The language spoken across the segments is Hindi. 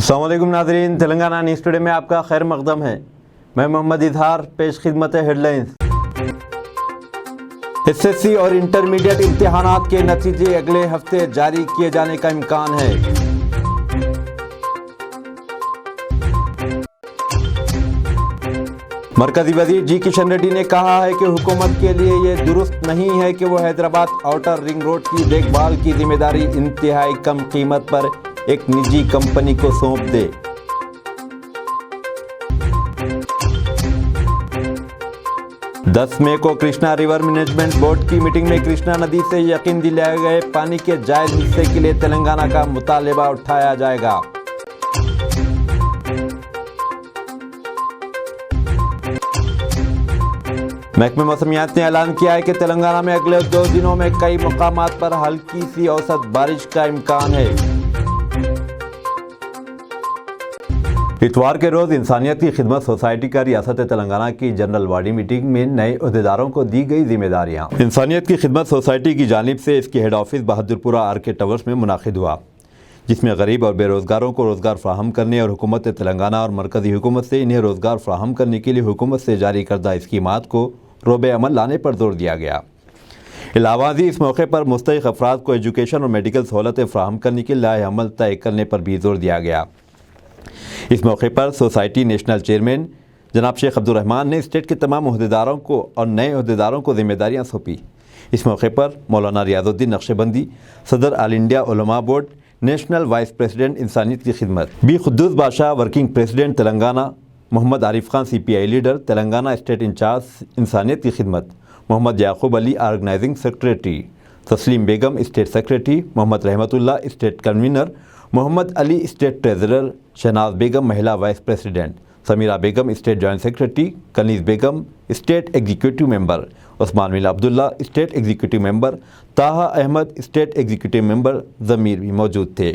अस्सलाम वालेकुम नाज़रीन, तेलंगाना न्यूज़ टुडे में आपका खैर मकदम है। मैं मोहम्मद इजहार, पेश खिदमत हेडलाइंस। एसएससी और इंटरमीडिएट इम्तिहानात के नतीजे अगले हफ्ते जारी किए जाने का इम्कान है। मरकजी वजीर जी किशन रेड्डी ने कहा है कि हुकूमत के लिए ये दुरुस्त नहीं है कि वो हैदराबाद आउटर रिंग रोड की देखभाल की जिम्मेदारी इंतहाई कम कीमत पर एक निजी कंपनी को सौंप दे। दस मई को कृष्णा रिवर मैनेजमेंट बोर्ड की मीटिंग में कृष्णा नदी से यकीन दिलाए गए पानी के जायज हिस्से के लिए तेलंगाना का मुतालिबा उठाया जाएगा। महकमे मौसमियात ने ऐलान किया है कि तेलंगाना में अगले 2 दिनों में कई मुकामात पर हल्की सी औसत बारिश का इम्कान है। इतवार के रोज इंसानियत की खिदमत सोसाइटी का रियासत तेलंगाना की जनरल बॉडी मीटिंग में नए अहदेदारों को दी गई जिम्मेदारियां। इंसानियत की खिदमत सोसाइटी की जानिब से इसकी head office Bahadurpura R K. Towers में मुनाकिद हुआ, जिसमें गरीब और बेरोज़गारों को रोज़गार फ्राहम करने और हुकूमत तेलंगाना और मरकज़ी हुकूमत से इन्हें रोज़गार फ्राहम करने के लिए हुकूमत से जारी करदा स्कीमात को रोबे अमल लाने पर जोर दिया गया। इलावाजी इस मौके पर मुस्तहिक़ अफराद को एजुकेशन और मेडिकल सहूलतें फ्राहम करने के लाए अमल तय करने पर भी जोर दिया गया। इस मौके पर सोसाइटी नेशनल चेयरमैन जनाब शेख अब्दुल रहमान ने स्टेट के तमाम अहदेदारों को और नए अहदेदारों को जिम्मेदारियां सौंपी। इस मौके पर मौलाना रियाजुद्दीन नक्शबंदी, सदर all India Ulama board, national vice president Insaniyat ki Khidmat, B Khuddus Badshah working president Telangana, Mohammed Arif Khan CPI leader Telangana state incharge Insaniyat ki Khidmat, Mohammed Yakub Ali organising secretary, Taslim Begum state secretary, Mohammed Rahmatullah state convener, Mohammed Ali state treasurer, Shahnaz Begum महिला vice president, Sameera Begum state joint secretary, Kaneez Begum state executive member, Usman Mila Abdullah state executive member, ताहा अहमद स्टेट एग्जीक्यूटिव मेंबर ज़मीर भी मौजूद थे।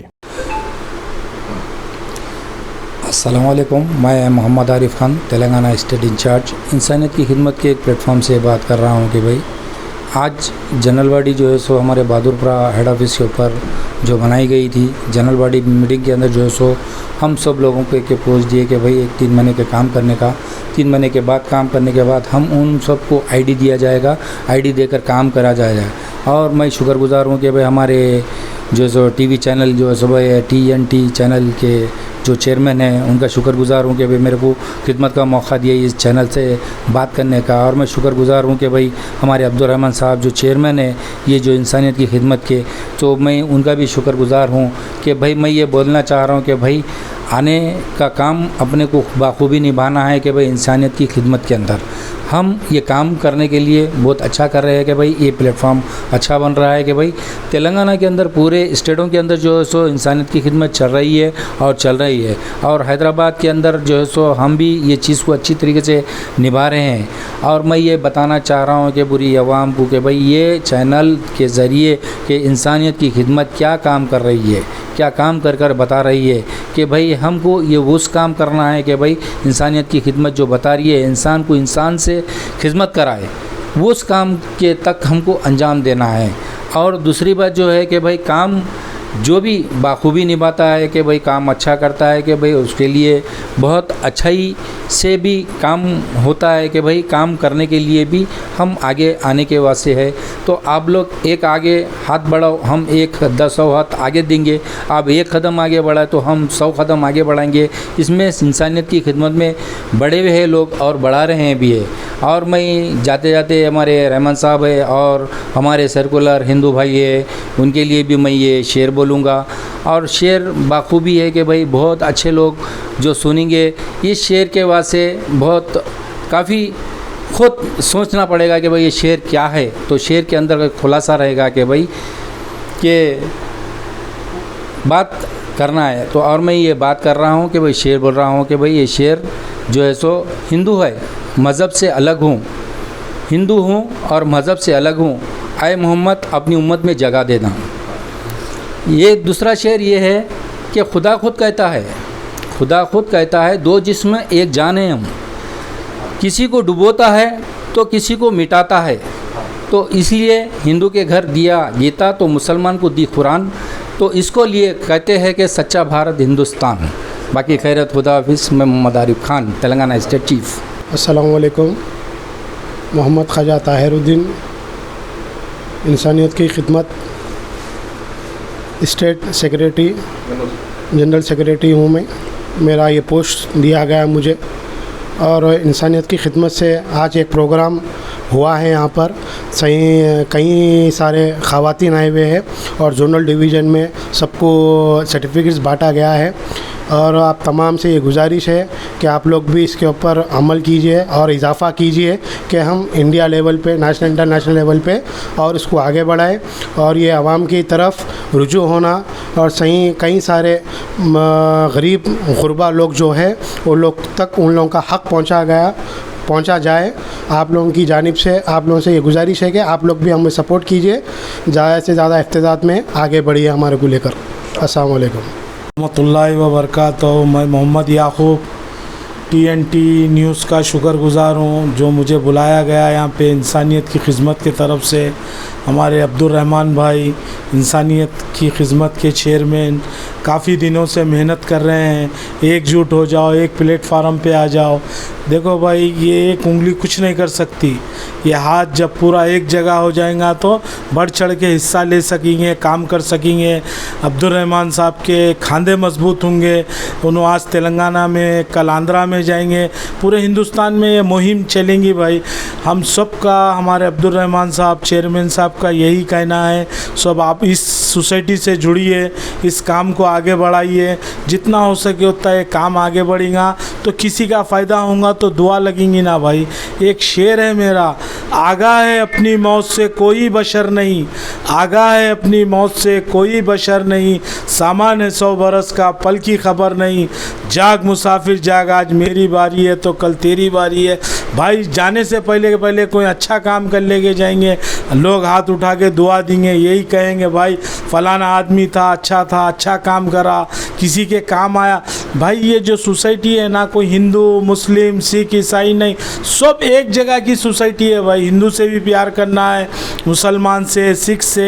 अस्सलाम वालेकुम, मैं मोहम्मद आरिफ खान तेलंगाना स्टेट इंचार्ज इंसानियत की खिदमत के एक प्लेटफॉर्म से बात कर रहा हूँ कि भाई आज जनरल बॉडी जो है सो हमारे बहादुरपुरा हेड ऑफिस के ऊपर जो बनाई गई थी, जनरल बॉडी मीटिंग के अंदर जो है सो हम सब लोगों को एक अप्रोच दिए कि भाई 3 महीने के काम करने का, 3 महीने के बाद काम करने के बाद हम उन सबको ID दिया जाएगा, ID देकर काम करा जाएगा। और मैं शुक्रगुजार हूँ कि भाई हमारे जो सो TV चैनल जो है सो TNT चैनल के जो चेयरमैन हैं उनका शुक्रगुजार हूँ कि भाई मेरे को खिदमत का मौका दिया इस चैनल से बात करने का। और मैं शुक्रगुजार हूँ कि भाई हमारे अब्दुल रहमान साहब जो चेयरमैन है ये जो इंसानियत की खिदमत के, तो मैं उनका भी शुक्रगुजार हूँ कि भाई मैं ये बोलना चाह रहा हूँ कि भाई आने का काम अपने को बाखूबी निभाना है कि भाई इंसानियत की खिदमत के अंदर हम ये काम करने के लिए बहुत अच्छा कर रहे हैं कि भाई ये प्लेटफॉर्म अच्छा बन रहा है कि भाई तेलंगाना के अंदर पूरे स्टेटों के अंदर जो है सो इंसानियत की खिदमत चल रही है और चल रही है। और हैदराबाद के अंदर जो है सो हम भी ये चीज़ को अच्छी तरीके से निभा रहे हैं। और मैं ये बताना चाह रहा हूँ कि बुरी आवाम को कि भाई ये चैनल के ज़रिए कि इंसानियत की खिदमत क्या काम कर रही है, क्या काम कर कर बता रही है कि भाई हमको ये उस काम करना है कि भाई इंसानियत की खिदमत जो बता रही है इंसान को इंसान से खिदमत कराए, वो उस काम के तक हमको अंजाम देना है। और दूसरी बात जो है कि भाई काम जो भी बाखूबी निभाता है कि भाई काम अच्छा करता है कि भाई उसके लिए बहुत अच्छाई से भी काम होता है कि भाई काम करने के लिए भी हम आगे आने के वास्ते है। तो आप लोग एक आगे हाथ बढ़ाओ, हम 100 हाथ आगे देंगे। आप 1 कदम आगे बढ़ाए तो हम 100 कदम आगे बढ़ाएंगे। इसमें इंसानियत की खिदमत में बढ़े हुए हैं लोग और बढ़ा रहे हैं भी है। और मैं जाते जाते हमारे रहमान साहब है और हमारे सर्कुलर हिंदू भाई है, उनके लिए भी मैं ये शेर बोलूँगा। और शेर बाखूबी है कि भाई बहुत अच्छे लोग जो सुनेंगे इस शेर के वास्ते बहुत काफ़ी खुद सोचना पड़ेगा कि भाई ये शेर क्या है। तो शेर के अंदर का खुलासा रहेगा कि भाई के बात करना है। तो और मैं ये बात कर रहा हूँ कि भाई शेर बोल रहा हूँ कि भाई ये शेर जो है सो हिंदू है, मज़हब से अलग हूँ, हिंदू हूँ और मज़हब से अलग हूँ, आए मोहम्मद अपनी उम्मत में जगह देना। ये दूसरा शेर ये है कि खुदा खुद कहता है, खुदा खुद कहता है 2 जिस्म एक जान है हम, किसी को डुबोता है तो किसी को मिटाता है। तो इसलिए हिंदू के घर दिया गीता तो मुसलमान को दी कुरान। तो इसको लिए कहते हैं कि सच्चा भारत हिंदुस्तान। बाकी खैरत, खुदा हाफिज़। मैं मोहम्मद आरिफ खान, तेलंगाना स्टेट चीफ। अस्सलामुअलैकुम। मोहम्मद ख्वाजा ताहिरुद्दीन, इंसानियत की खिदमत, स्टेट सेक्रेटरी, जनरल सेक्रेटरी हूँ मैं। मेरा ये पोस्ट दिया गया मुझे, और इंसानियत की खिदमत से आज एक प्रोग्राम हुआ है यहाँ पर। सही कई सारे ख़वातीन आए हुए हैं और जोनल डिवीज़न में सबको सर्टिफिकेट्स बांटा गया है। और आप तमाम से ये गुजारिश है कि आप लोग भी इसके ऊपर अमल कीजिए और इजाफ़ा कीजिए कि हम इंडिया लेवल पे, नेशनल इंटरनेशनल लेवल पे और इसको आगे बढ़ाएं, और ये आवाम की तरफ रुजू होना, और सही कई सारे गरीब गुरबा लोग जो है वो लोग तक उन लोगों का हक़ पहुंचा जाए। आप लोगों की जानिब से आप लोगों से ये गुजारिश है कि आप लोग भी हमें सपोर्ट कीजिए, ज़्यादा से ज़्यादा इफ्तिदात में आगे बढ़िए हमारे को लेकर। अस्सलाम वालेकुम रहमतुल्लाहि व बरकातहू। मैं मोहम्मद याकूब TNT न्यूज़ का शुक्रगुज़ार हूँ जो मुझे बुलाया गया यहाँ पे इंसानियत की खिदमत की तरफ से। हमारे अब्दुर्रहमान भाई इंसानियत की खिदमत के चेयरमैन काफ़ी दिनों से मेहनत कर रहे हैं, एकजुट हो जाओ, एक प्लेटफार्म पे आ जाओ। देखो भाई, ये एक उंगली कुछ नहीं कर सकती, ये हाथ जब पूरा एक जगह हो जाएगा तो बढ़ चढ़ के हिस्सा ले सकेंगे, काम कर सकेंगे। अब्दुर्रहमान साहब के खांधे मजबूत होंगे, उन्होंने आज तेलंगाना में, कल आंध्रा में जाएंगे, पूरे हिंदुस्तान में ये मुहिम चलेंगी भाई। हम सब का, हमारे अब्दुर्रहमान साहब चेयरमैन साहब का यही कहना है, सब आप इस सोसाइटी से जुड़िए, इस काम को आगे बढ़ाइए, जितना हो सके उतना ये काम आगे बढ़ेगा तो किसी का फ़ायदा होगा तो दुआ लगेंगी ना भाई। एक शेर है मेरा, आगा है अपनी मौत से कोई बशर नहीं, आगा है अपनी मौत से कोई बशर नहीं, सामान है 100 बरस का पल की खबर नहीं, जाग मुसाफिर जाग, आज मेरी बारी है तो कल तेरी बारी है। भाई जाने से पहले कोई अच्छा काम कर लेके जाएंगे, लोग हाथ उठा के दुआ देंगे, यही कहेंगे भाई फलाना आदमी था, अच्छा काम करा, किसी के काम आया। भाई ये जो सोसाइटी है ना, कोई हिंदू मुस्लिम सिख ईसाई नहीं, सब एक जगह की सोसाइटी है भाई। हिंदू से भी प्यार करना है, मुसलमान से, सिख से,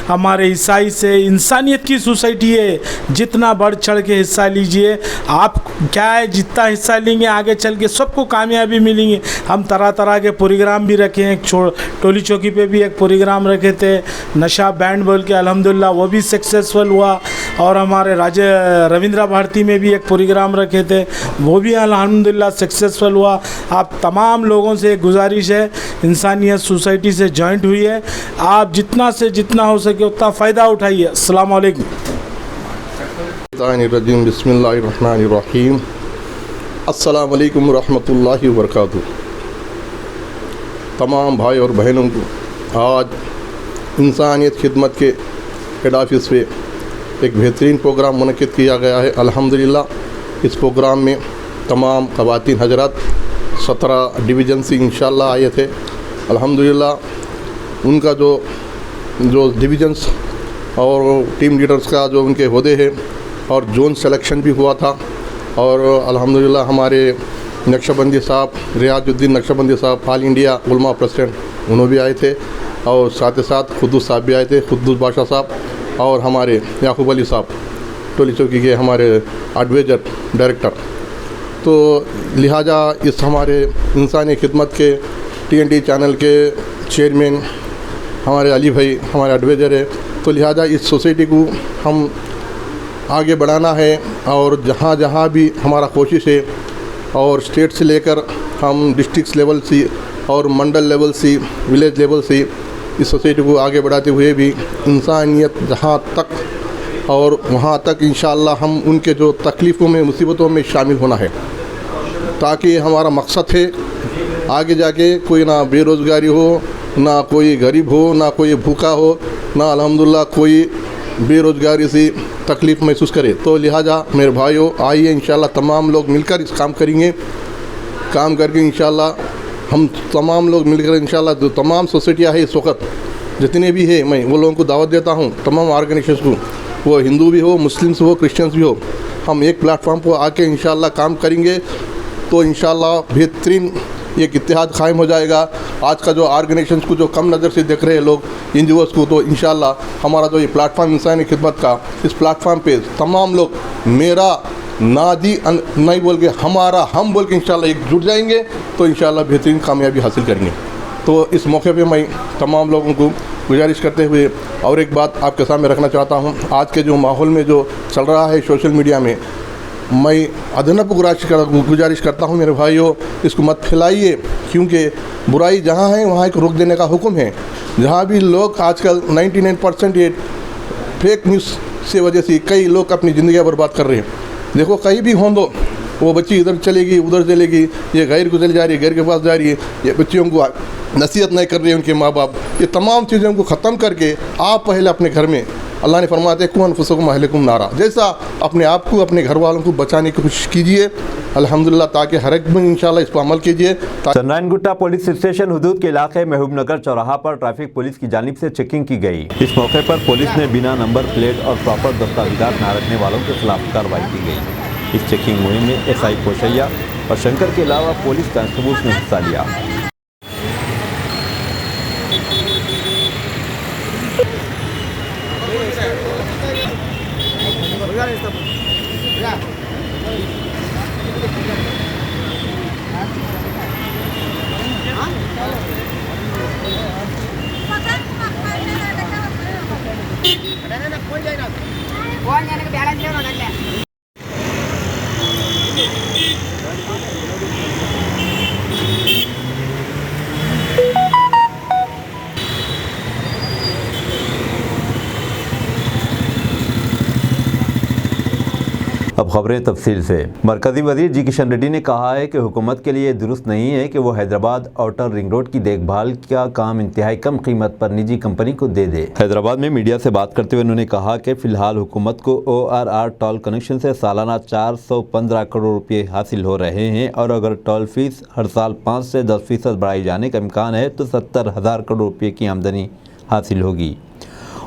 हमारे ईसाई से, इंसानियत की सोसाइटी है। जितना बढ़ चढ़ के हिस्सा लीजिए आप, क्या है जितना हिस्सा लेंगे आगे चल के सबको कामयाबी मिलेंगी। हम तरह तरह के प्रोग्राम भी रखे हैं, टोली चौकी पे भी एक प्रोग्राम रखे थे नशा बैंड बोल के, अल्हम्दुलिल्लाह वो भी सक्सेसफुल हुआ। और हमारे रविंद्र भारती में भी एक प्रोग्राम रखे थे, वो भी अल्हम्दुलिल्लाह सक्सेसफुल हुआ। आप तमाम लोगों से एक गुजारिश है, इंसानियत सोसाइटी से जॉइंट हुई है, आप जितना से जितना हो सके उतना फ़ायदा उठाइए। अस्सलाम वालेकुम। बिस्मिल्लाहिर्रहमानिर्रहीम। अस्सलाम वालेकुम रहमतुल्लाहि व बरकातहू। तमाम भाई और बहनों को आज इंसानियत खिदमत के हेड ऑफिस पे एक बेहतरीन प्रोग्राम मुनक़िद किया गया है। अल्हम्दुलिल्लाह इस प्रोग्राम में तमाम ख़वातीन हज़रात 17 डिवीज़न से इंशाअल्लाह आए थे। अल्हम्दुलिल्लाह उनका जो डिवीज़न्स और टीम लीडर्स का जो उनके ओहदे हैं और जोन सिलेक्शन भी हुआ था। और अल्हम्दुलिल्लाह हमारे नक्शबंदी साहब, रियाजुद्दीन नक्शबंदी साहब, ऑल इंडिया उलमा प्रेसिडेंट, उन्होंने भी आए थे, और साथ ही साथ खुद्दूस साहब भी आए थे, खुद्दूस बादशाह साहब, और हमारे याकूब अली साहब टोली चौकी के हमारे एडवाइज़र डायरेक्टर। तो लिहाजा इस हमारे इंसानी खिदमत के TNT चैनल के चेयरमैन हमारे अली भाई हमारे एडवाइज़र है, तो लिहाजा इस सोसाइटी को हम आगे बढ़ाना है। और जहाँ जहाँ भी हमारा कोशिश है, और स्टेट से लेकर हम डिस्ट्रिक्ट लेवल से और मंडल लेवल से, विलेज लेवल से इस सोसाइटी को आगे बढ़ाते हुए भी इंसानियत जहाँ तक और वहाँ तक इंशाअल्लाह हम उनके जो तकलीफ़ों में, मुसीबतों में शामिल होना है, ताकि हमारा मकसद है आगे जाके कोई ना बेरोज़गारी हो, ना कोई गरीब हो, ना कोई भूखा हो, ना अल्हम्दुलिल्लाह कोई बेरोज़गारी से तकलीफ़ महसूस करे। तो लिहाजा मेरे भाइयों, आइए इंशाअल्लाह तमाम लोग मिलकर इस काम करेंगे। काम करके इंशाअल्लाह हम तमाम लोग मिलकर इंशाअल्लाह जो तमाम सोसाइटियाँ है इस वक्त जितने भी है, मैं वो लोगों को दावत देता हूँ, तमाम ऑर्गेनाइजेशन को, वो हिंदू भी हो, मुस्लिम्स हो, क्रिश्चियंस भी हो, हम एक प्लेटफॉर्म पर आके इंशाअल्लाह काम करेंगे तो इंशाअल्लाह बेहतरीन एक इत्तेहाद कायम हो जाएगा। आज का जो ऑर्गेनाइजेशन को जो कम नज़र से देख रहे हैं लोग NGOs को, तो इंशाअल्लाह हमारा जो ये प्लेटफॉर्म इंसानी खिदमत का, इस प्लेटफॉर्म पे तमाम लोग, मेरा नादी नहीं बोल के हमारा हम बोल के इंशाल्लाह एक जुट जाएंगे तो इंशाल्लाह बेहतरीन कामयाबी हासिल करेंगे। तो इस मौके पे मैं तमाम लोगों को गुजारिश करते हुए और एक बात आपके सामने रखना चाहता हूँ। आज के जो माहौल में जो चल रहा है सोशल मीडिया में, मैं अदनप गुजारिश करता हूँ मेरे भाइयों, इसको मत फैलाइए, क्योंकि बुराई जहाँ है वहाँ एक रोक देने का हुक्म है। जहाँ भी लोग आजकल 99% ये फेक न्यूज़ से वजह से कई लोग अपनी ज़िंदगी बर्बाद कर रहे हैं। देखो कहीं भी हों दो, वो बच्ची इधर चलेगी उधर चलेगी, ये गैर गुजर जा रही है, गैर के पास जा रही है, ये बच्चियों को नसीहत नहीं कर रही है उनके माँ बाप। ये तमाम चीज़ों को ख़त्म करके आप पहले अपने घर में, अल्लाह ने फरमाते कुन अनफुसकुम अहलिकुम नारा, जैसा अपने आप को अपने घर वालों को बचाने की कोशिश कीजिए अल्हम्दुलिल्लाह, ताकि हर एक में इंशाल्लाह इस पर अमल कीजिए। चंद्रायन गुट्टा पुलिस स्टेशन हुदूद के इलाके महबूबनगर चौराहा पर ट्रैफिक पुलिस की जानिब से चेकिंग की गई। इस मौके पर पुलिस ने बिना नंबर प्लेट और प्रॉपर दस्तावेजात न रखने वालों के खिलाफ कार्रवाई की गई। इस चेकिंग मुहिम में एसआई कोशैया और शंकर के अलावा पुलिस कांस्टेबल्स ने हिस्सा लिया। अब खबरें तफसील से। मरकजी वजीर जी किशन रेड्डी ने कहा है कि हुकूमत के लिए दुरुस्त नहीं है कि वो हैदराबाद आउटर रिंग रोड की देखभाल का काम इंतहाई कम कीमत पर निजी कंपनी को दे दे। हैदराबाद में मीडिया से बात करते हुए उन्होंने कहा कि फ़िलहाल हुकूमत को ORR टोल कनेक्शन से सालाना 415 करोड़ रुपये हासिल हो रहे हैं और अगर टोल फीस हर साल 5 से 10% बढ़ाई जाने का इम्कान है तो 70,000 करोड़ रुपये की आमदनी हासिल होगी।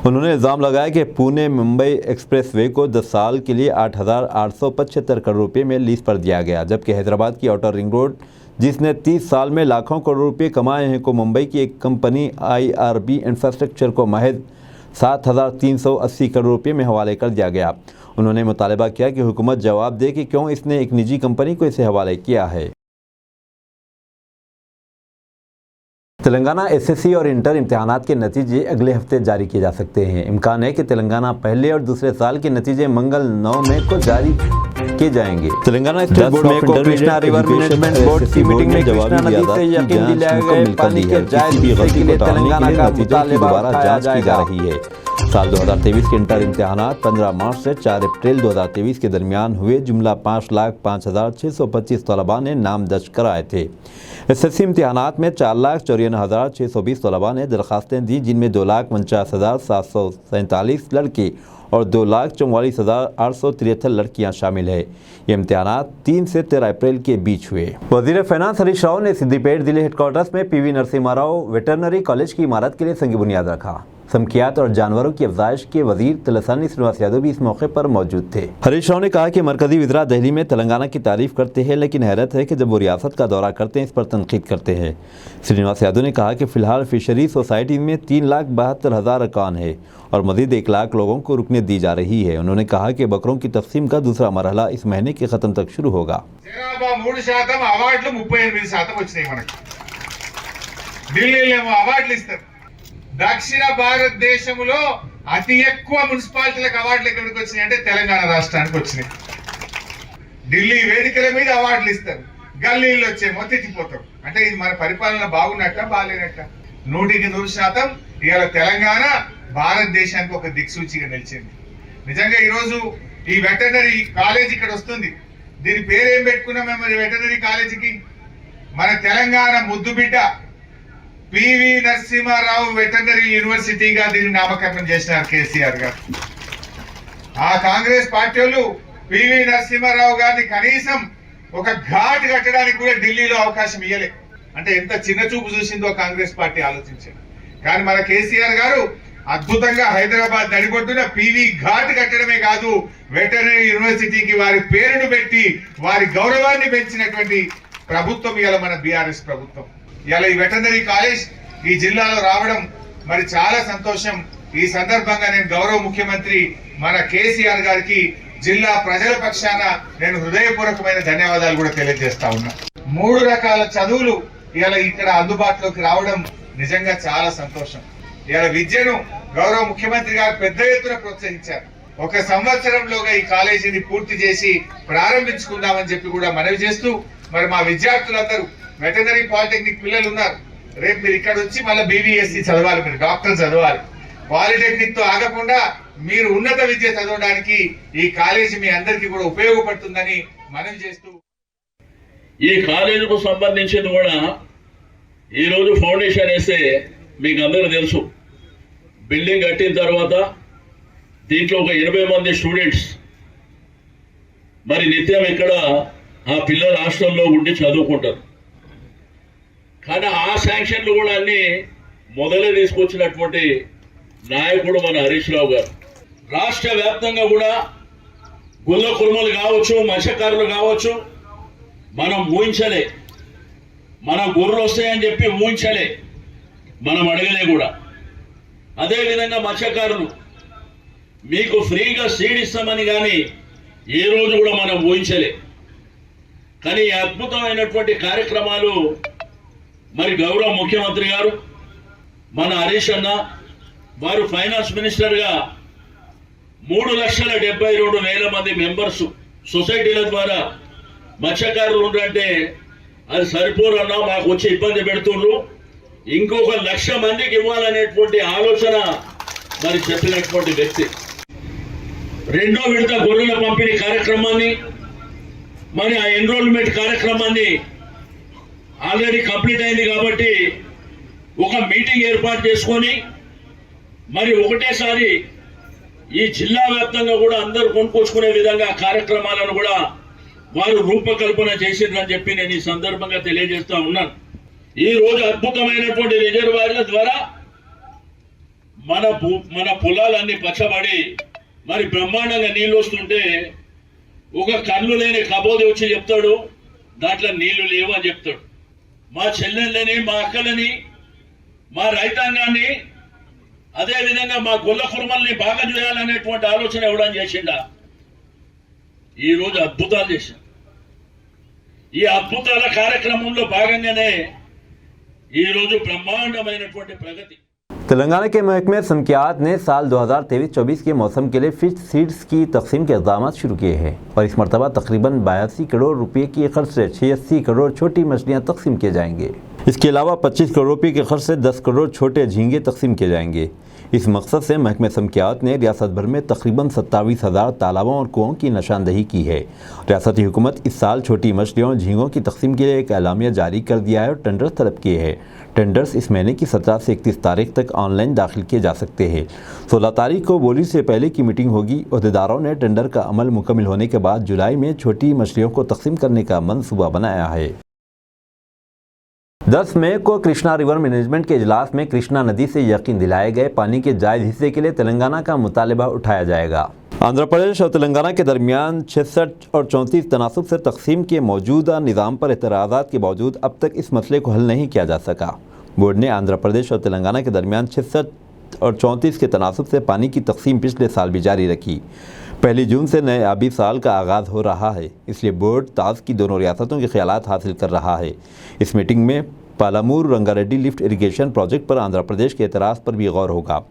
उन्होंने इल्ज़ाम लगाया कि पुणे मुंबई एक्सप्रेसवे को 10 साल के लिए 8,875 करोड़ रुपये में लीज पर दिया गया, जबकि हैदराबाद की आउटर रिंग रोड जिसने 30 साल में लाखों करोड़ रुपये कमाए हैं को मुंबई की एक कंपनी IRB इंफ्रास्ट्रक्चर को महज 7,380 करोड़ रुपये में हवाले कर दिया गया। उन्होंने मुतालबा किया कि हुकूमत जवाब दे कि क्यों इसने एक निजी कंपनी को इसे हवाले किया है। तेलंगाना SSC और इंटर इम्तिहानात के नतीजे अगले हफ्ते जारी किए जा सकते हैं। इम्कान है कि तेलंगाना पहले और दूसरे साल के नतीजे मंगल 9 मई को जारी किए जाएंगे। तेलंगाना स्टेट बोर्ड में कृष्णा रिवर मैनेजमेंट बोर्ड की मीटिंग में कृष्णा नदी से यकीन दिलाया गया पानी के जायज हिस्से के लिए तेलंगाना का मुतालबा दोबारा जांच की जा रही है। साल 2023 के इंटर इम्तिहानात 15 मार्च से 4 अप्रैल 2023 के दरमियान हुए। जुमला 5,05,625 तलबा ने नाम दर्ज कराए थे। SSC इम्तिहानात में 4,54,620 तलबा ने दरख्वास्तें दी, जिनमें 2,49,747 लड़के और 2,44,873 लड़कियां शामिल है। ये इम्तिहानात 3 से 13 अप्रैल के बीच हुए। वज़ीर फाइनेंस हरीश राव ने सिद्दीपेट जिले हेडक्वार्टर्स में PV Narasimha Rao veterinary college की इमारत के लिए संग बुनियाद रखा। समकियात और जानवरों की अफजाइश के वजीर तलसानी श्रीनिवास यादव भी इस मौके पर मौजूद थे। हरीश राव ने कहा कि मरकजी वज़रा दिल्ली में तेलंगाना की तारीफ करते हैं, लेकिन हैरत है कि जब वो रियासत का दौरा करते हैं इस पर तनकीद करते हैं। श्रीनिवास यादव ने कहा कि फ़िलहाल फिशरी सोसाइटी में 3,72,000 अरकान है और मज़ीद 1 लाख लोगों को रुकने दी जा रही है। उन्होंने कहा कि बकरों की तकसीम का दूसरा मरहला इस महीने के ख़त्म तक शुरू होगा। దక్షిణ భారతదేశంలో అతి ఎక్కువ మున్సిపాలిటీలకు అవార్డులు ఎక్కడికి వచ్చినాయి అంటే తెలంగాణ రాష్ట్రానికి వచ్చినాయి. ఢిల్లీ వేదికల మీద అవార్డులు ఇస్తారు, గల్లీల్లో వచ్చేమో తిట్టిపోతారు. అంటే ఇది మన పరిపాలన బాగున్నట్ట బాలేనట్ట? 100% ఇవాళ తెలంగాణ భారతదేశానికి ఒక దిక్సూచిగా నిలిచింది. నిజంగా ఈరోజు ఈ వెటర్నరీ కాలేజ్ ఇక్కడ వస్తుంది. దీని పేరు ఏం పెట్టుకున్నాం మేము వెటర్నరీ కాలేజీకి? మన తెలంగాణ ముద్దు బిడ్డ PV నరసింహారావు వెటర్నరీ యూనివర్సిటీగా దీన్ని నామకరణం చేసినారు కేసీఆర్ గారు. ఆ కాంగ్రెస్ పార్టీ వాళ్ళు PV నరసింహారావు గారిని కనీసం ఒక ఘాట్ కట్టడానికి కూడా ఢిల్లీలో అవకాశం ఇవ్వలే. అంటే ఎంత చిన్న చూపు చూసిందో కాంగ్రెస్ పార్టీ ఆలోచించారు. కానీ మన కేసీఆర్ గారు అద్భుతంగా హైదరాబాద్ నడిబొడ్డున PV ఘాట్ కట్టడమే కాదు, వెటర్నరీ యూనివర్సిటీకి వారి పేరును పెట్టి వారి గౌరవాన్ని పెంచినటువంటి ప్రభుత్వం ఇవాళ మన BRS ప్రభుత్వం. ఇలా ఈ వెటర్నరీ కాలేజ్ ఈ జిల్లాలో రావడం మరి చాలా సంతోషం. ఈ సందర్భంగా నేను గౌరవ ముఖ్యమంత్రి మన కేసీఆర్ గారికి జిల్లా ప్రజల పక్షాన నేను హృదయపూర్వకమైన ధన్యవాదాలు కూడా తెలియజేస్తా ఉన్నా. 3 రకాల చదువులు ఇలా ఇక్కడ అందుబాటులోకి రావడం నిజంగా చాలా సంతోషం. ఇలా విద్యను గౌరవ ముఖ్యమంత్రి గారు పెద్ద ఎత్తున ప్రోత్సహించారు. 1 సంవత్సరంలోగా ఈ కాలేజీని పూర్తి చేసి ప్రారంభించుకుందామని చెప్పి కూడా మనవి చేస్తూ, మరి మా విద్యార్థులందరూ వెటనరీ పాలిటెక్నిక్ పిల్లలు ఉన్నారు. రేపు మీరు ఇక్కడ వచ్చి మళ్ళీ BBSc చదవాలి, మీరు డాక్టర్ చదవాలి. పాలిటెక్నిక్ తో ఆగకుండా మీరు ఉన్నత విద్య చదవడానికి ఈ కాలేజీ మీ అందరికీ కూడా ఉపయోగపడుతుందని మనవి చేస్తూ, ఈ కాలేజీకు సంబంధించింది కూడా ఈరోజు ఫౌండేషన్ వేస్తే మీకు అందరూ తెలుసు, బిల్డింగ్ కట్టిన తర్వాత దీంట్లో ఒక 80 మంది స్టూడెంట్స్ మరి నిత్యం ఇక్కడ ఆ పిల్లల హాస్టల్లో ఉండి చదువుకుంటారు. కానీ ఆ శాంక్షన్లు కూడా అన్ని మొదలే తీసుకొచ్చినటువంటి నాయకుడు మన హరీష్ రావు గారు. రాష్ట్ర వ్యాప్తంగా కూడా గుల్ల కుర్మలు కావచ్చు, మత్స్యకారులు కావచ్చు, మనం ఊహించలే. మన గొర్రెలు వస్తాయని చెప్పి ఊహించలే, మనం అడగలే కూడా. అదేవిధంగా మత్స్యకారులు మీకు ఫ్రీగా సీడ్ ఇస్తామని కానీ ఏ రోజు కూడా మనం ఊహించలే. కానీ ఈ అద్భుతమైనటువంటి కార్యక్రమాలు మరి గౌరవ ముఖ్యమంత్రి గారు మన హరీష్ అన్న వారు ఫైనాన్స్ మినిస్టర్గా 3,72,000 మంది మెంబర్స్ సొసైటీల ద్వారా మత్స్యకారులు ఉండంటే అది సరిపోరు అన్నా, మాకు వచ్చి ఇబ్బంది పెడుతుండ్రు, ఇంకొక 1,00,000 మందికి ఇవ్వాలనేటువంటి ఆలోచన మరి చెప్పినటువంటి వ్యక్తి. 2వ విడత గొర్రెల పంపిణీ కార్యక్రమాన్ని మరి ఆ ఎన్రోల్మెంట్ కార్యక్రమాన్ని ఆల్రెడీ కంప్లీట్ అయింది కాబట్టి ఒక మీటింగ్ ఏర్పాటు చేసుకొని మరి ఒకటేసారి ఈ జిల్లా వ్యాప్తంగా కూడా అందరూ కొనుక్కొచ్చుకునే విధంగా కార్యక్రమాలను కూడా వారు రూపకల్పన చేసిందని చెప్పి నేను ఈ సందర్భంగా తెలియజేస్తా ఉన్నాను. ఈ రోజు అద్భుతమైనటువంటి రిజర్వాయర్ల ద్వారా మన పొలాలన్నీ పచ్చబడి మరి బ్రహ్మాండంగా నీళ్ళు వస్తుంటే ఒక కళ్ళు లేని కబోది వచ్చి చెప్తాడు దాంట్లో నీళ్లు లేవు అని చెప్తాడు. మా చెల్లెళ్ళని, మా అక్కలని, మా రైతాంగాన్ని, అదేవిధంగా మా గొల్ల కుర్మల్ని బాగా చేయాలనేటువంటి ఆలోచన ఎవడని చేసిండా? ఈరోజు అద్భుతాలు చేశాం. ఈ అద్భుతాల కార్యక్రమంలో భాగంగానే ఈరోజు బ్రహ్మాండమైనటువంటి ప్రగతి. तेलंगाना के महकमे संख्यात ने साल 2023-24 के मौसम के लिए फिश सीड्स की तकसीम के इक़दाम शुरू किए हैं और इस मरतबा तकरीबन 82 करोड़ रुपये की खर्च से 86 करोड़ छोटी मछलियाँ तकसीम किए जाएंगे। इसके अलावा 25 करोड़ रुपये के खर्च से 10 करोड़ छोटे झींगे तकसीम किए जाएंगे। इस मकसद से महकमे संख्यात ने रियासत भर में तकरीबन 27,000 तालाबों और कुओं की निशानदही की है। रियासती हुकूमत इस साल छोटी मछलियों और झींगों की तकसीम के लिए एक एलामिया जारी कर दिया है और टेंडर तलब किए हैं। टेंडर्स इस महीने की 17 से 31 तारीख तक ऑनलाइन दाखिल किए जा सकते हैं। 16 तारीख को बोली से पहले की मीटिंग होगी। अहदेदारों ने टेंडर का अमल मुकम्मल होने के बाद जुलाई में छोटी मछलियों को तकसीम करने का मंसूबा बनाया है। 10 मई को कृष्णा रिवर मैनेजमेंट के इजलास में कृष्णा नदी से यकीन दिलाए गए पानी के जायज़ हिस्से के लिए तेलंगाना का मुतालबा उठाया जाएगा। आंध्र प्रदेश और तेलंगाना के दरमियान 66 और 34 तनासुब से तकसीम के मौजूदा निज़ाम पर एतराज़ात के बावजूद अब तक इस मसले को हल नहीं किया जा सका। बोर्ड ने आंध्र प्रदेश और तेलंगाना के दरमियान 66 और 34 के तनासुब से पानी की तकसीम पिछले साल भी जारी रखी। 1 जून से नए आबी साल का आगाज़ हो रहा है, इसलिए बोर्ड ताज़ की दोनों रियासतों के ख्यालात हासिल कर रहा है। इस मीटिंग में पालामूर रंगारेड्डी लिफ्ट इरिगेशन प्रोजेक्ट पर आंध्र प्रदेश के एतराज़ पर भी गौर होगा।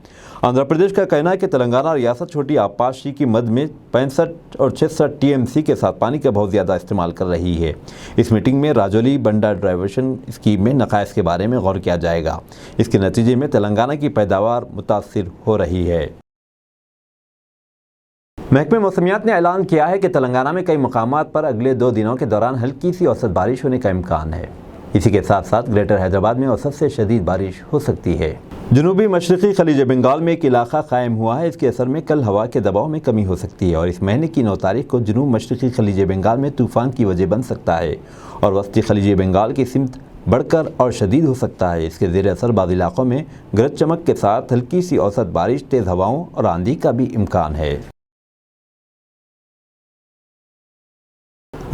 आंध्र प्रदेश का कहना है कि तेलंगाना रियासत छोटी आपाशी की मद में 65 और 66 TMC के साथ पानी का बहुत ज़्यादा इस्तेमाल कर रही है। इस मीटिंग में राजौली बंडा डाइवर्शन स्कीम में नकाइस के बारे में गौर किया जाएगा। इसके नतीजे में तेलंगाना की पैदावार मुतासिर हो रही है। महकमे मौसमियात ने ऐलान किया है कि तेलंगाना में कई मकामात पर अगले 2 दिनों के दौरान हल्की सी औसत बारिश होने का इम्कान है। इसी के साथ साथ ग्रेटर हैदराबाद में औसत से शदीद बारिश हो सकती है। जनूबी मशरक़ी खलीज बंगाल में एक इलाका कायम हुआ है। इसके असर में कल हवा के दबाव में कमी हो सकती है और इस महीने की 9 तारीख को जनूब मशरक़ी खलीज बंगाल में तूफ़ान की वजह बन सकता है और वस्ती खलीज बंगाल की सिमत बढ़कर और शदीद हो सकता है। इसके ज़ेर असर बाद इलाकों में गरज चमक के साथ हल्की सी औसत बारिश, तेज़ हवाओं और आंधी का भी इम्कान है।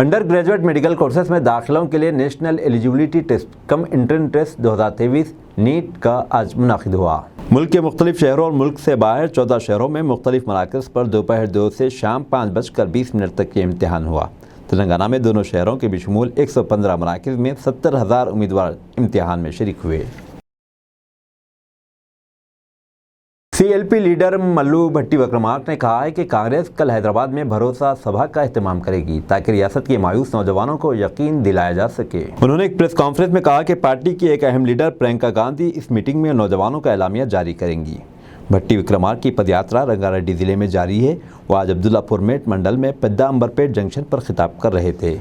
अंडर ग्रेजुएट मेडिकल कोर्सेज में दाखिलों के लिए national eligibility test cum entrance test 2023 NEET का आज मुनाकिद हुआ। मुल्क के मुख्तलिफ शहरों और मुल्क से बाहर 14 शहरों में मुख्तलिफ मराकज़ पर दोपहर 2 से शाम 5:20 तक ये इम्तिहान हुआ। तेलंगाना में दोनों शहरों के बिशमूल 115 मराकज़ में 70,000 उम्मीदवार इम्तिहान में शरीक हुए। CLP लीडर मल्लू भट्टी विक्रमार्क ने कहा है कि कांग्रेस कल हैदराबाद में भरोसा सभा का एहतमाम करेगी ताकि रियासत के मायूस नौजवानों को यकीन दिलाया जा सके। उन्होंने एक प्रेस कॉन्फ्रेंस में कहा कि पार्टी की एक अहम लीडर प्रियंका गांधी इस मीटिंग में नौजवानों का एलामिया जारी करेंगी। भट्टी विक्रमार्क की पदयात्रा रंगारेड्डी जिले में जारी है। वो आज अब्दुल्लापुर मेट मंडल में पेद्दा अंबरपेट जंक्शन पर खिताब कर रहे थे।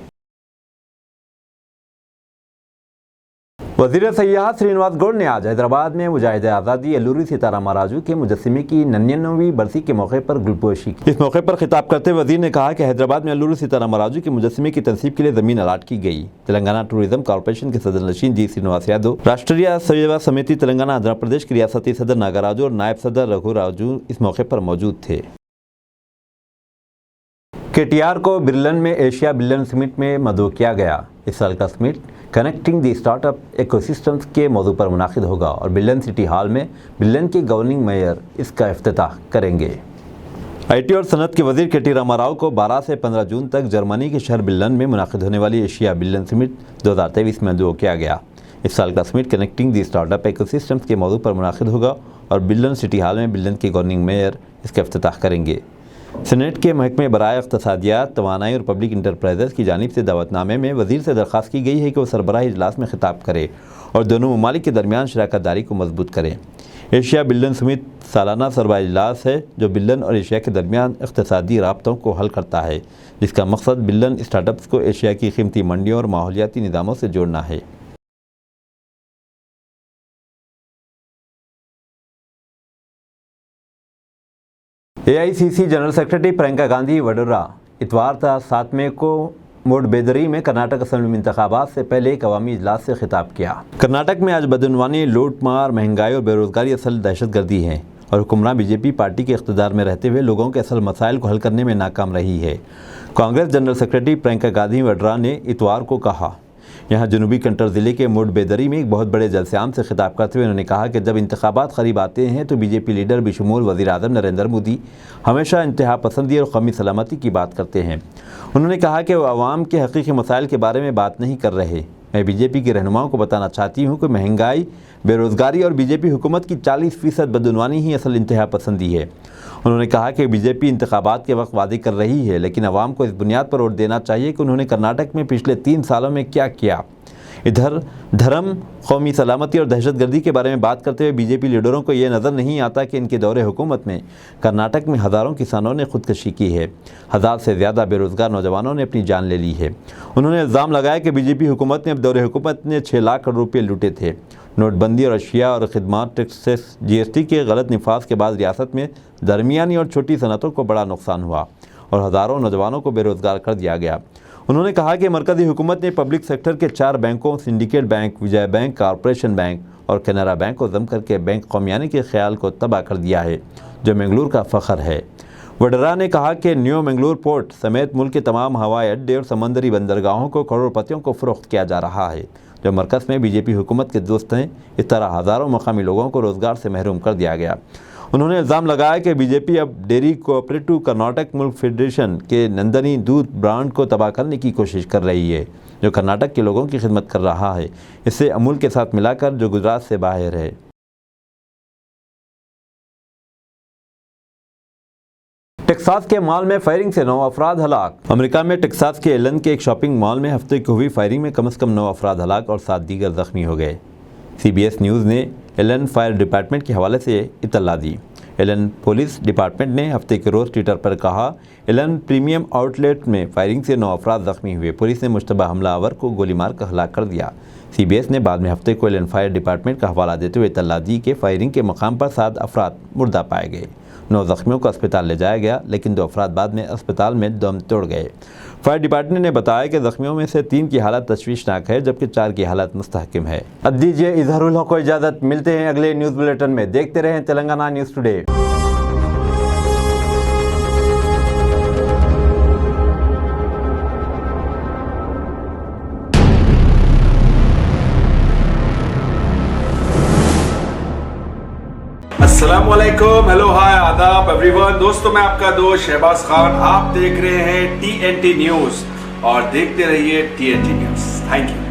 वज़ीर सयाहत श्रीनिवास गौड़ ने आज हैदराबाद में मुजाहिद आज़ादी अल्लूरी सीतारामराजू के मुजस्समे की 99वीं बरसी के मौके पर गुलपोशी की। इस मौके पर खिताब करते हुए वज़ीर ने कहा कि हैदराबाद में अल्लूरी सीतारामराजू के मुजस्समे की तनसीब के लिए ज़मीन अलाट की गई। तेलंगाना टूरिज्म कॉर्पोरेशन के सदर नशीन जी श्रीनिवास यादव, राष्ट्रीय सेवा समिति तेलंगाना आंध्र प्रदेश के रियासती सदर नागराजू और नायब सदर रघुराजू इस मौके पर मौजूद थे। KTR को बिरलन में एशिया बिलियन समिट में मदऊ किया गया। इस साल का summit connecting the startup ecosystems के मौजू पर मुनाकिद होगा और बिलियन सिटी हॉल में बिलियन के गवर्निंग मेयर इसका इफ्तिताह करेंगे। IT और सनत के वजीर KT रामाराव को 12 से 15 जून तक जर्मनी के शहर बिलियन में मुनाकिद होने वाली एशिया बिलियन समिट 2023 में मदऊ किया गया। इस साल का summit connecting the startup ecosystems के मौजू पर मुनाकिद होगा और बिलियन सिटी हॉल में बिलियन के गवर्निंग मेयर इसका इफ्तिताह करेंगे। सेनेट के महकमे बराए इक़्तिसादियात, तवानाई और पब्लिक इंटरप्राइजेज़ की जानिब से दावतनामे में वज़ीर से दरख्वास्त की गई है कि वह सरबराही इजलास में खिताब करे और दोनों ममालिक के दरमियान शराकत दारी को मजबूत करें। एशिया बिलियन समिट सालाना सरबराही इजलास है जो बिलियन और एशिया के दरमियान इक़्तिसादी राब्तों को हल करता है, जिसका मकसद बिलियन स्टार्टअप्स को एशिया की कीमती मंडियों और माहौलियाती निज़ामों से जोड़ना है। AICC general secretary Priyanka Gandhi Vadodara इतवार 7 मई को मोडबेदरी में कर्नाटक असेंबली इंतखाबात से पहले एक अवामी इजलास से खिताब किया। कर्नाटक में आज बदनवानी, लूटमार, महंगाई और बेरोजगारी असल दहशतगर्दी है और हुक्मरान BJP पार्टी के इक़्तिदार में रहते हुए लोगों के असल मसाइल को हल करने में नाकाम रही है। कांग्रेस जनरल सेक्रेटरी प्रियंका गांधी वडोदरा ने इतवार को कहा। यहाँ जनूबी कंटर ज़िले के मोडबेदरी में एक बहुत बड़े जलसेआम से खिताब करते हुए उन्होंने कहा कि जब इंतखाबात करीब आते हैं तो BJP लीडर बिशमूल वज़ीर आज़म नरेंद्र मोदी हमेशा इंतहा पसंदी और कौमी सलामती की बात करते हैं। उन्होंने कहा कि वो आवाम के हकीकी मसाइल के बारे में बात नहीं कर रहे। मैं BJP के रहनुमाओं को बताना चाहती हूँ कि महंगाई, बेरोज़गारी और BJP हुकूमत की 40% बदनवानी ही असल इंतहा पसंदी है। उन्होंने कहा कि BJP इंतखाबात के वक्त वादे कर रही है, लेकिन आवाम को इस बुनियाद पर वोट देना चाहिए कि उन्होंने कर्नाटक में पिछले 3 सालों में क्या किया। इधर धर्म, कौमी सलामती और दहशतगर्दी के बारे में बात करते हुए BJP लीडरों को यह नज़र नहीं आता कि इनके दौरे हुकूमत में कर्नाटक में हज़ारों किसानों ने खुदकशी की है। 1000 से ज़्यादा बेरोज़गार नौजवानों ने अपनी जान ले ली है। उन्होंने इल्ज़ाम लगाया कि BJP हुकूमत ने अब दौरे हुकूमत ने 6 लाख करोड़ रुपये लूटे थे। नोटबंदी और अशिया और खिदमात टैक्सेस GST के गलत निफाज के बाद रियासत में दरमियानी और छोटी सनतों को बड़ा नुकसान हुआ और हज़ारों नौजवानों को बेरोज़गार कर दिया गया। उन्होंने कहा कि मरकज़ी हुकूमत ने पब्लिक सेक्टर के 4 बैंकों सिंडिकेट बैंक, विजय बैंक, कॉरपोरेशन बैंक और कैनरा बैंक को जम करके बैंक कौमियानी के ख्याल को तबाह कर दिया है, जो मंगलूर का फ़ख्र है। वडोदरा ने कहा कि न्यू मंगलूर पोर्ट समेत मुल्क के तमाम हवाई अड्डे और समंदरी बंदरगाहों को करोड़पतियों को फ़रोख्त किया जा रहा है, जो मरकज़ में BJP हुकूमत के दोस्त हैं। इस तरह हज़ारों मकामी लोगों को रोज़गार से महरूम कर दिया गया। उन्होंने इल्ज़ाम लगाया कि BJP अब dairy cooperative Karnataka milk federation के नंदनी दूध ब्रांड को तबाह करने की कोशिश कर रही है, जो कर्नाटक के लोगों की खिदमत कर रहा है, इससे अमूल के साथ मिलाकर जो गुजरात से बाहर है। टेक्सास के मॉल में फायरिंग से 9 अफराद हलाक। अमेरिका में टेक्सास के एलन के एक शॉपिंग मॉल में हफ्ते को हुई फायरिंग में कम से कम 9 अफराद हलाक और 7 दीगर जख्मी हो गए। CBS न्यूज़ ने एलन फायर डिपार्टमेंट के हवाले से इत्तला दी। एलन पुलिस डिपार्टमेंट ने हफ्ते के रोज़ ट्विटर पर कहा, एलन प्रीमियम आउटलेट में फायरिंग से 9 अफराद जख्मी हुए। पुलिस ने मुश्तबा हमलावर को गोली मार कर हलाक कर दिया। CBS ने बाद में हफ्ते को एलन फायर डिपार्टमेंट का हवाला देते हुए इत्तला दी कि फायरिंग के मकाम पर 7 अफराद मुर्दा पाए गए। 9 जख्मियों को अस्पताल ले जाया गया, लेकिन 2 अफराद बाद में अस्पताल में दम तोड़ गए। फायर डिपार्टमेंट ने बताया कि जख्मियों में से 3 की हालत तशवीशनाक है, जबकि 4 की हालत मुस्तहकिम है। अब दीजिए इजहारुल हक को इजाज़त। मिलते हैं अगले न्यूज़ बुलेटिन में। देखते रहें तेलंगाना न्यूज़ टुडे। अस्सलामुअलैकुम, हेलो हाय आदाब एवरीवन। दोस्तों मैं आपका दोस्त शहबाज खान, आप देख रहे हैं TNT न्यूज़ और देखते रहिए TNT न्यूज़। Thank you.